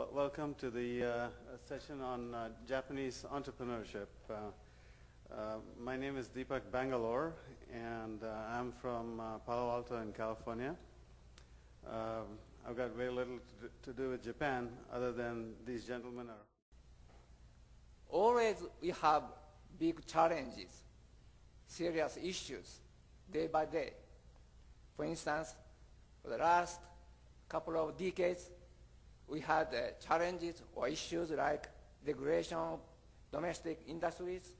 Welcome to the session on Japanese entrepreneurship. My name is Deepak Bangalore, and I'm from Palo Alto in California. I've got very little to do with Japan, other than these gentlemen are. Always we have big challenges, serious issues, day by day. For instance, for the last couple of decades, we had challenges or issues like regulation of domestic industries,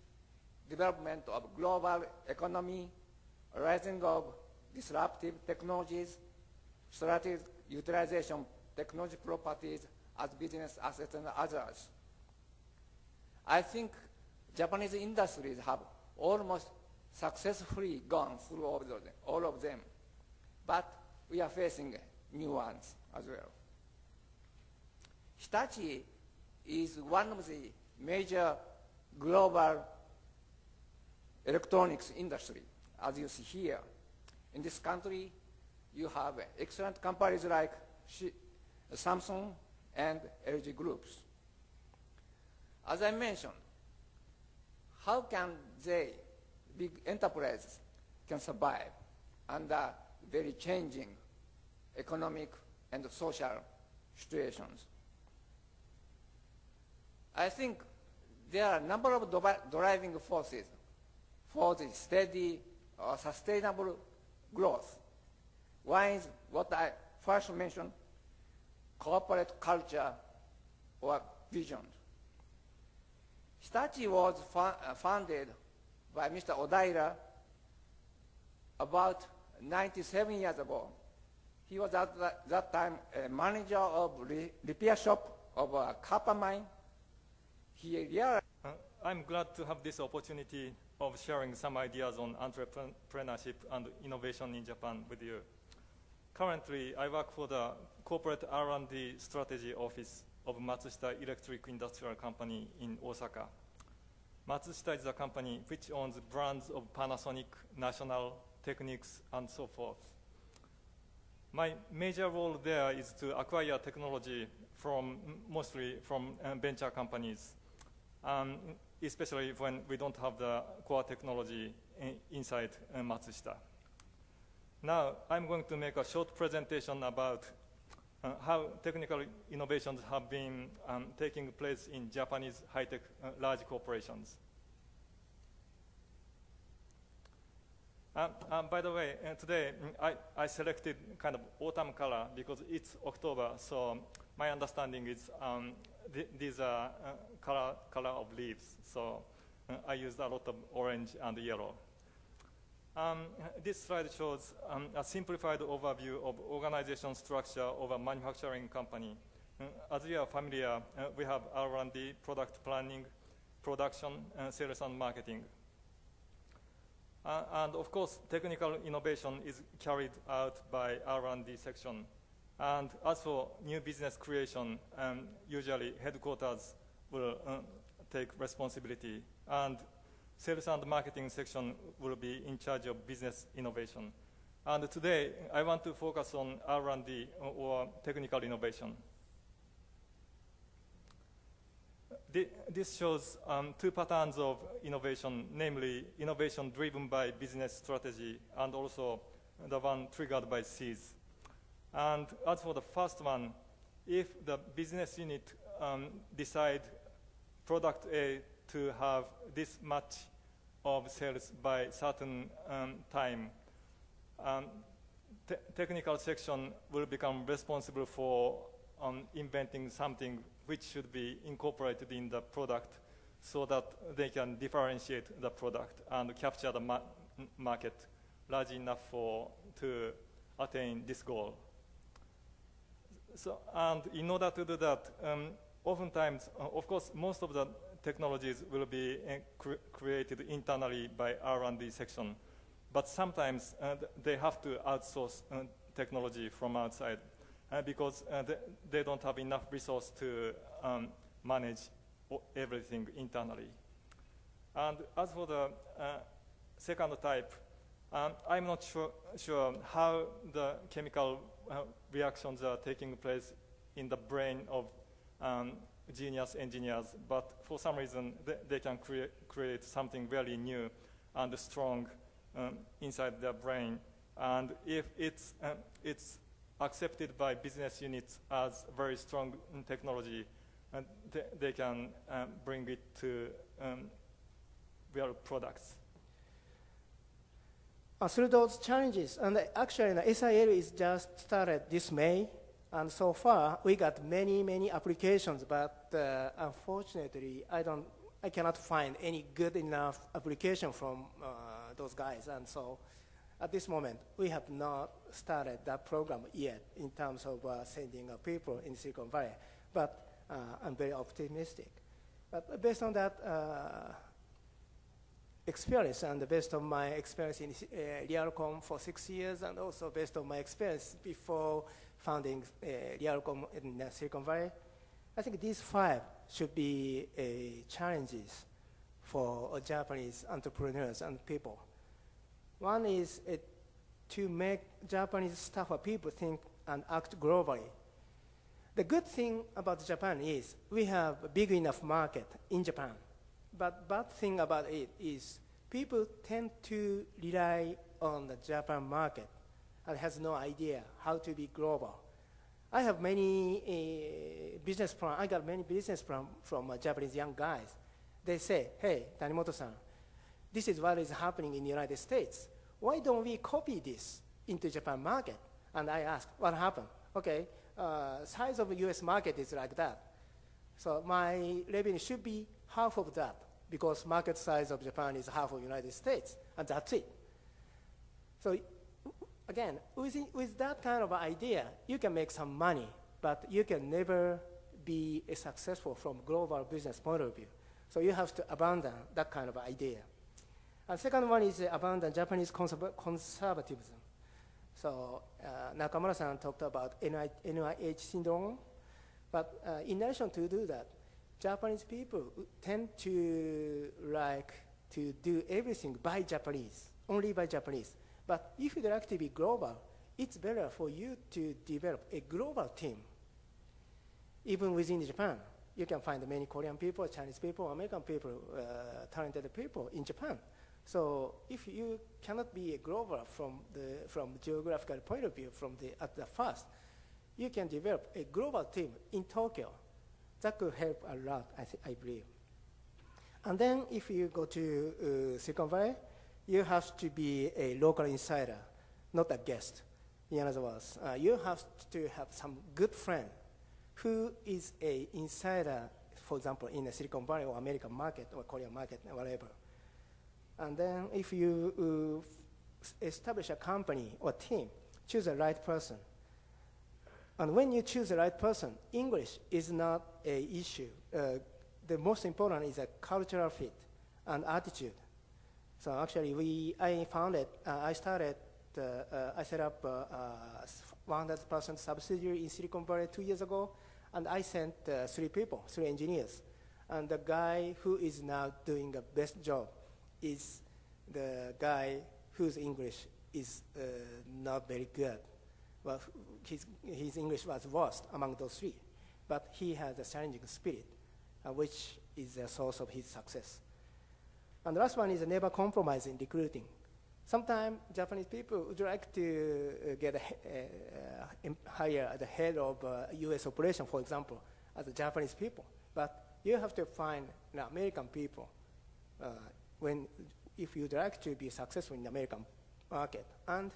development of global economy, rising of disruptive technologies, strategic utilization of technology properties as business assets and others. I think Japanese industries have almost successfully gone through all of them, but we are facing new ones as well. Hitachi is one of the major global electronics industry, as you see here. In this country, you have excellent companies like Samsung and LG groups. As I mentioned, how can they, big enterprises, can survive under very changing economic and social situations? I think there are a number of driving forces for the steady or sustainable growth. One is what I first mentioned, corporate culture or vision. Hitachi was founded by Mr. Odaira about 97 years ago. He was at that time a manager of repair shop of a copper mine. I'm glad to have this opportunity of sharing some ideas on entrepreneurship and innovation in Japan with you. Currently, I work for the Corporate R&D Strategy Office of Matsushita Electric Industrial Company in Osaka. Matsushita is a company which owns brands of Panasonic, National, Technics, and so forth. My major role there is to acquire technology mostly from venture companies, especially when we don't have the core technology inside Matsushita. Now, I'm going to make a short presentation about how technical innovations have been taking place in Japanese high-tech large corporations. By the way, today I selected kind of autumn color because it's October, so my understanding is these are color of leaves, so I used a lot of orange and yellow. This slide shows a simplified overview of organization structure of a manufacturing company. As you are familiar, we have R&D, product planning, production, sales and marketing. And of course, technical innovation is carried out by R&D section. And as for new business creation, usually headquarters will take responsibility. And sales and marketing section will be in charge of business innovation. And today, I want to focus on R&D or technical innovation. This shows two patterns of innovation, namely innovation driven by business strategy and also the one triggered by Cs. And as for the first one, if the business unit decide product A to have this much of sales by certain time, technical section will become responsible for inventing something which should be incorporated in the product so that they can differentiate the product and capture the market large enough to attain this goal. So, and in order to do that, oftentimes, of course, most of the technologies will be created internally by R&D section, but sometimes they have to outsource technology from outside because they don't have enough resource to manage everything internally. And as for the second type, I'm not sure how the chemical reactions are taking place in the brain of genius engineers, but for some reason they can create something very new and strong inside their brain. And if it's accepted by business units as very strong technology, and they can bring it to real products. Through those challenges, and actually the SIL is just started this May, and so far we got many applications, but unfortunately I cannot find any good enough application from those guys, and so at this moment we have not started that program yet in terms of sending people in Silicon Valley, but I'm very optimistic. But based on that experience, and based on my experience in Realcom for 6 years, and also based on my experience before founding Realcom in Silicon Valley, I think these 5 should be challenges for Japanese entrepreneurs and people. One is to make Japanese staff or people think and act globally. The good thing about Japan is we have a big enough market in Japan. But bad thing about it is people tend to rely on the Japan market and has no idea how to be global. I have many business plans. I got many business plans from Japanese young guys. They say, hey, Tanimoto-san, this is what is happening in the United States. Why don't we copy this into Japan market? And I ask, what happened? Okay, size of the US market is like that. So my revenue should be half of that because market size of Japan is half of the United States, and that's it. So again, with that kind of idea, you can make some money, but you can never be successful from global business point of view. So you have to abandon that kind of idea. And second one is abandon Japanese conservatism. So Nakamura-san talked about NIH syndrome, but in addition to do that, Japanese people tend to like to do everything by Japanese, only by Japanese. But if you'd like to be global, it's better for you to develop a global team. Even within Japan, you can find many Korean people, Chinese people, American people, talented people in Japan. So if you cannot be a global from the geographical point of view at the first, you can develop a global team in Tokyo. That could help a lot, I believe. And then if you go to Silicon Valley, you have to be a local insider, not a guest. In other words, you have to have some good friend who is an insider, for example, in the Silicon Valley or American market or Korean market or whatever. And then if you establish a company or team, choose the right person. And when you choose the right person, English is not an issue. The most important is a cultural fit and attitude. So actually, I set up a 100% subsidiary in Silicon Valley 2 years ago, and I sent 3 engineers. And the guy who is now doing the best job is the guy whose English is not very good. Well, his English was worst among those 3. But he has a challenging spirit, which is the source of his success. And the last one is never compromise in recruiting. Sometimes Japanese people would like to hire the head of US operation, for example, as a Japanese people. But you have to find American people if you'd like to be successful in the American market. And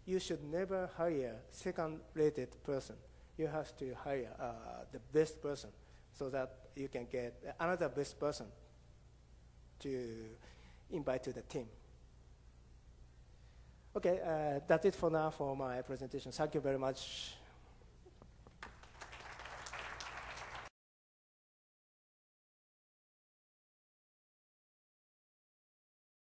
you should never hire second-rated person. You have to hire the best person so that you can get another best person to invite to the team. Okay, that's it for now for my presentation. Thank you very much.